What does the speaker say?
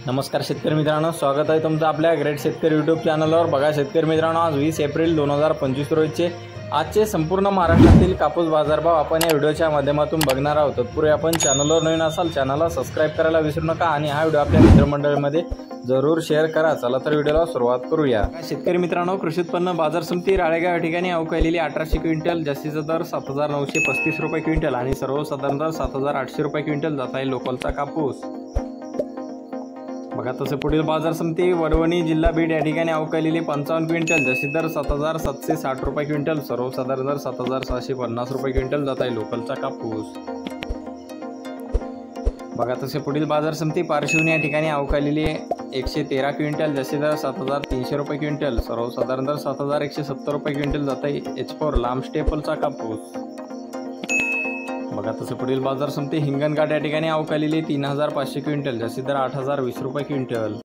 नमस्कार शेतकरी मित्रांनो, स्वागत आहे तुमचं आपल्या ग्रेट शेतकरी यूट्यूब चॅनलवर। बघा शेतकरी मित्रांनो, आज 20 एप्रिल 2025 रोजीचे आजचे संपूर्ण महाराष्ट्रातील कापूस बाजारभाव आपण या व्हिडिओच्या माध्यमातून बघणार आहोत। तत्पूर्वी आपण चॅनलवर नवीन असाल चॅनलला सबस्क्राइब करायला विसरू नका आणि हा व्हिडिओ आपल्या मित्रमंडळीमध्ये जरूर शेअर करा। चला तर व्हिडिओला सुरुवात करूया। शेतकरी मित्रांनो, कृषी उत्पन्न बाजार समिती राळेगाव या ठिकाणी अवकालेली 1800 क्विंटल, जास्तीचा दर 7935 रुपये क्विंटल आणि सर्वसाधारण दर 7800 रुपये क्विंटल जात आहे लोकलचा कापूस। बघा तसे पुढील बाजार समिती वडवणी जिल्हा बीड या ठिकाणी अवकालेली 55 क्विंटल, जास्तीत दर 7760 रुपये क्विंटल, सर्वसाधारण दर 7650 रुपये क्विंटल जात आहे लोकलचा कापूस। बघा तसे पुढील बाजार समिती पारशिवनी या ठिकाणी अवकालेली 113 क्विंटल, जास्तीत दर 7300 रुपये क्विंटल, सर्वसाधारण दर 7170 रुपये क्विंटल जात आहे H4 लांब स्टेपलचा कापूस। बघा तसे पुढील बाजार समिती हिंगणघाट या ठिकाणी अवकालेली 3500 क्विंटल, जास्तीत दर 8020 रुपये क्विंटल।